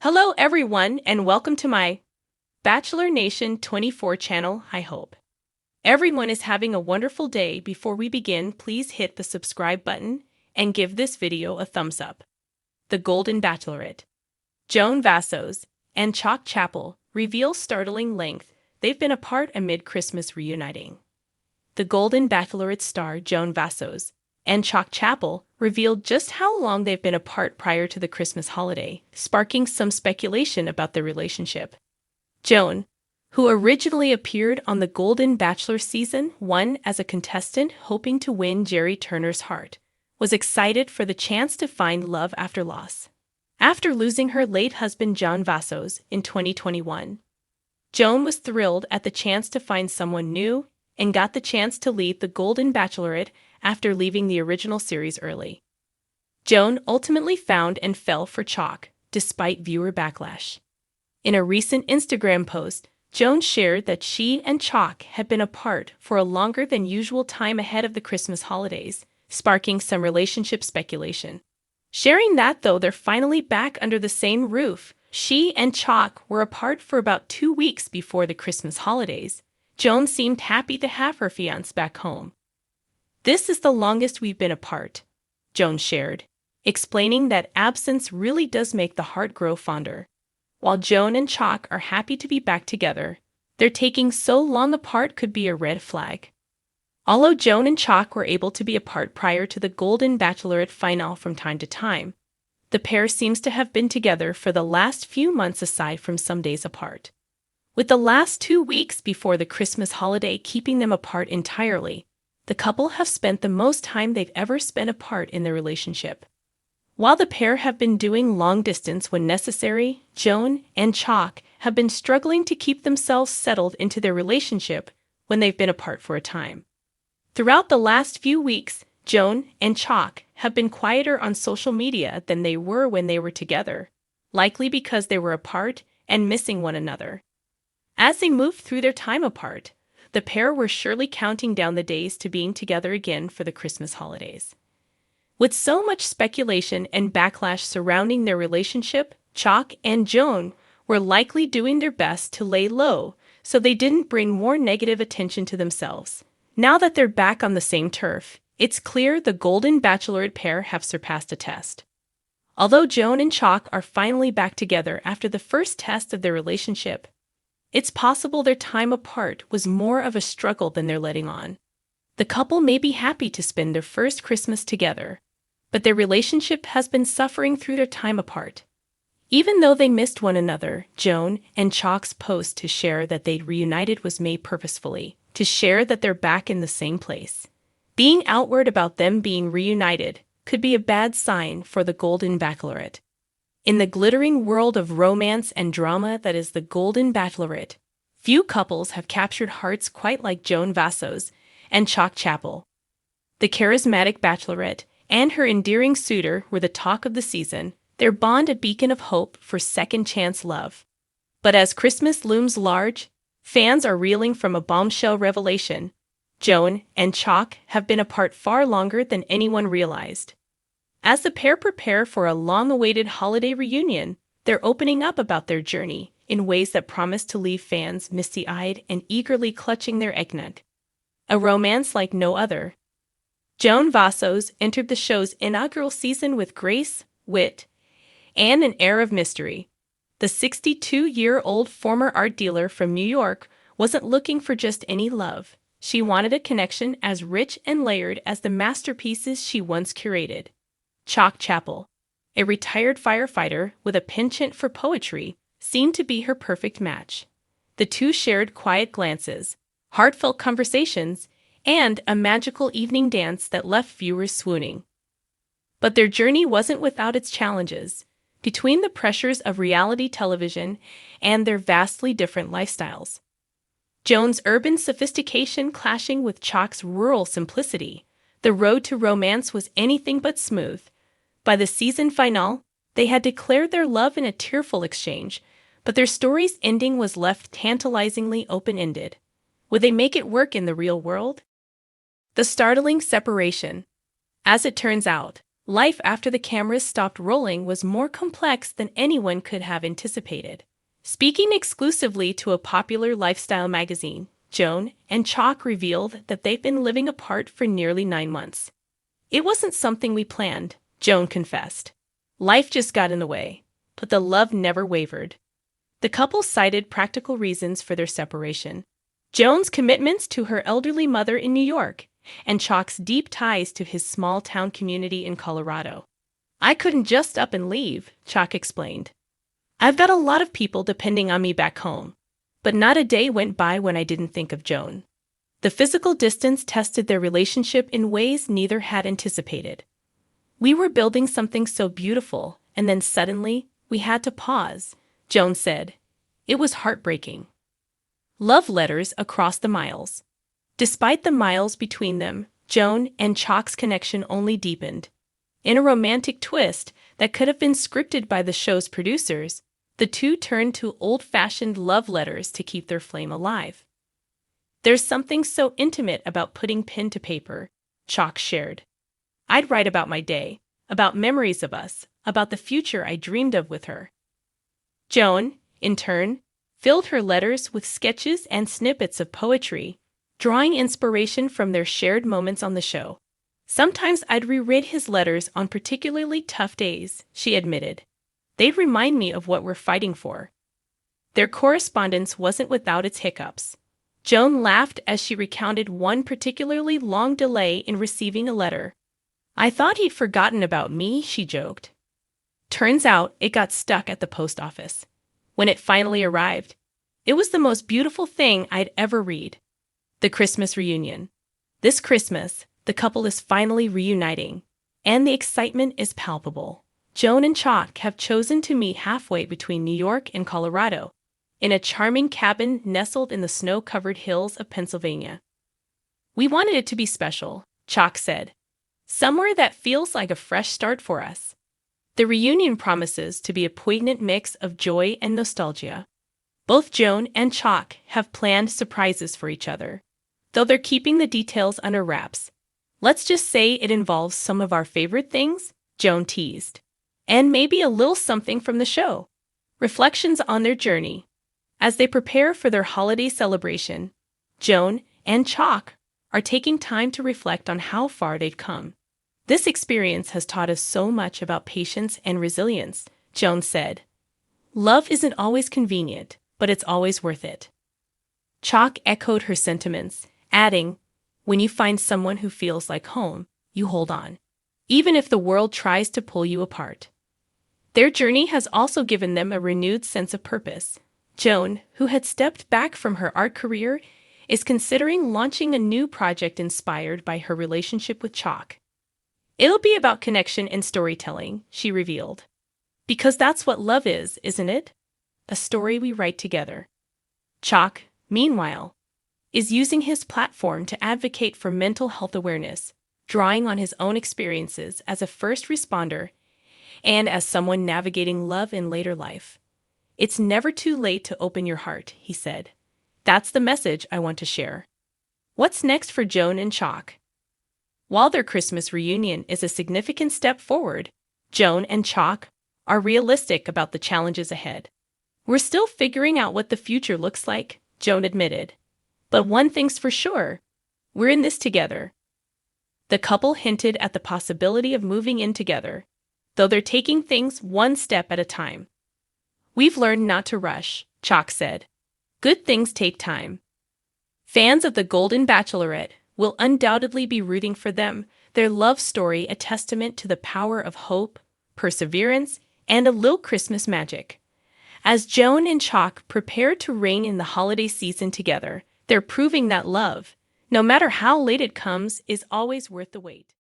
Hello everyone and welcome to my Bachelor Nation 24 channel. I hope everyone is having a wonderful day. Before we begin, please hit the subscribe button and give this video a thumbs up. The Golden Bachelorette, Joan Vassos and Chock Chapple reveal startling length they've been apart amid Christmas reuniting. The Golden Bachelorette star Joan Vassos and Chock Chapple revealed just how long they've been apart prior to the Christmas holiday, sparking some speculation about their relationship. Joan, who originally appeared on the Golden Bachelor Season 1 as a contestant hoping to win Jerry Turner's heart, was excited for the chance to find love after loss. After losing her late husband Joan Vassos in 2021, Joan was thrilled at the chance to find someone new and got the chance to lead the Golden Bachelorette after leaving the original series early. Joan ultimately found and fell for Chock, despite viewer backlash. In a recent Instagram post, Joan shared that she and Chock had been apart for a longer than usual time ahead of the Christmas holidays, sparking some relationship speculation. Sharing that though they're finally back under the same roof, she and Chock were apart for about 2 weeks before the Christmas holidays, Joan seemed happy to have her fiancé back home. "This is the longest we've been apart," Joan shared, explaining that absence really does make the heart grow fonder. While Joan and Chock are happy to be back together, their taking so long apart could be a red flag. Although Joan and Chock were able to be apart prior to the Golden Bachelorette finale from time to time, the pair seems to have been together for the last few months aside from some days apart. With the last 2 weeks before the Christmas holiday keeping them apart entirely, the couple have spent the most time they've ever spent apart in their relationship. While the pair have been doing long distance when necessary, Joan and Chock have been struggling to keep themselves settled into their relationship when they've been apart for a time. Throughout the last few weeks, Joan and Chock have been quieter on social media than they were when they were together, likely because they were apart and missing one another. As they moved through their time apart, the pair were surely counting down the days to being together again for the Christmas holidays. With so much speculation and backlash surrounding their relationship, Chock and Joan were likely doing their best to lay low so they didn't bring more negative attention to themselves. Now that they're back on the same turf, it's clear the Golden Bachelorette pair have surpassed a test. Although Joan and Chock are finally back together after the first test of their relationship, it's possible their time apart was more of a struggle than they're letting on. The couple may be happy to spend their first Christmas together, but their relationship has been suffering through their time apart. Even though they missed one another, Joan and Chock's post to share that they'd reunited was made purposefully, to share that they're back in the same place. Being outward about them being reunited could be a bad sign for the Golden Bachelorette. In the glittering world of romance and drama that is the Golden Bachelorette, few couples have captured hearts quite like Joan Vassos and Chock Chapple. The charismatic Bachelorette and her endearing suitor were the talk of the season, their bond a beacon of hope for second-chance love. But as Christmas looms large, fans are reeling from a bombshell revelation. Joan and Chock have been apart far longer than anyone realized. As the pair prepare for a long-awaited holiday reunion, they're opening up about their journey in ways that promise to leave fans misty-eyed and eagerly clutching their eggnog. A romance like no other. Joan Vassos entered the show's inaugural season with grace, wit, and an air of mystery. The 62-year-old former art dealer from New York wasn't looking for just any love. She wanted a connection as rich and layered as the masterpieces she once curated. Chock Chapple, a retired firefighter with a penchant for poetry, seemed to be her perfect match. The two shared quiet glances, heartfelt conversations, and a magical evening dance that left viewers swooning. But their journey wasn't without its challenges. Between the pressures of reality television and their vastly different lifestyles, Joan's urban sophistication clashing with Chock's rural simplicity, the road to romance was anything but smooth. By the season finale, they had declared their love in a tearful exchange, but their story's ending was left tantalizingly open-ended. Would they make it work in the real world? The startling separation. As it turns out, Life after the cameras stopped rolling was more complex than anyone could have anticipated. Speaking exclusively to a popular lifestyle magazine, Joan and Chock revealed that they've been living apart for nearly 9 months. "It wasn't something we planned," Joan confessed. "Life just got in the way, but the love never wavered." The couple cited practical reasons for their separation: Joan's commitments to her elderly mother in New York, and Chock's deep ties to his small-town community in Colorado. "I couldn't just up and leave," Chock explained. "I've got a lot of people depending on me back home." But not a day went by when I didn't think of Joan. The physical distance tested their relationship in ways neither had anticipated. "We were building something so beautiful, and then suddenly, we had to pause," Joan said. "It was heartbreaking." Love letters across the miles. Despite the miles between them, Joan and Chock's connection only deepened. In a romantic twist that could have been scripted by the show's producers, the two turned to old-fashioned love letters to keep their flame alive. "There's something so intimate about putting pen to paper," Chock shared. "I'd write about my day, about memories of us, about the future I dreamed of with her." Joan, in turn, filled her letters with sketches and snippets of poetry, drawing inspiration from their shared moments on the show. "Sometimes I'd reread his letters on particularly tough days," she admitted. "They'd remind me of what we're fighting for." Their correspondence wasn't without its hiccups. Joan laughed as she recounted one particularly long delay in receiving a letter. "I thought he'd forgotten about me," she joked. Turns out it got stuck at the post office. When it finally arrived, it was the most beautiful thing I'd ever read. The Christmas reunion. This Christmas, the couple is finally reuniting, and the excitement is palpable. Joan and Chock have chosen to meet halfway between New York and Colorado, in a charming cabin nestled in the snow-covered hills of Pennsylvania. "We wanted it to be special," Chock said. "Somewhere that feels like a fresh start for us." The reunion promises to be a poignant mix of joy and nostalgia. Both Joan and Chock have planned surprises for each other, though they're keeping the details under wraps. "Let's just say it involves some of our favorite things," Joan teased. "And maybe a little something from the show." Reflections on their journey. As they prepare for their holiday celebration, Joan and Chock are taking time to reflect on how far they've come. "This experience has taught us so much about patience and resilience," Joan said. "Love isn't always convenient, but it's always worth it." Chock echoed her sentiments, adding, "When you find someone who feels like home, you hold on, even if the world tries to pull you apart." Their journey has also given them a renewed sense of purpose. Joan, who had stepped back from her art career, is considering launching a new project inspired by her relationship with Chock. "It'll be about connection and storytelling," she revealed. "Because that's what love is, isn't it? A story we write together." Chock, meanwhile, is using his platform to advocate for mental health awareness, drawing on his own experiences as a first responder and as someone navigating love in later life. "It's never too late to open your heart," he said. "That's the message I want to share." What's next for Joan and Chock? While their Christmas reunion is a significant step forward, Joan and Chock are realistic about the challenges ahead. "We're still figuring out what the future looks like," Joan admitted. "But one thing's for sure, we're in this together." The couple hinted at the possibility of moving in together, though they're taking things one step at a time. "We've learned not to rush," Chock said. "Good things take time." Fans of the Golden Bachelorette will undoubtedly be rooting for them, their love story a testament to the power of hope, perseverance, and a little Christmas magic. As Joan and Chock prepare to reign in the holiday season together, they're proving that love, no matter how late it comes, is always worth the wait.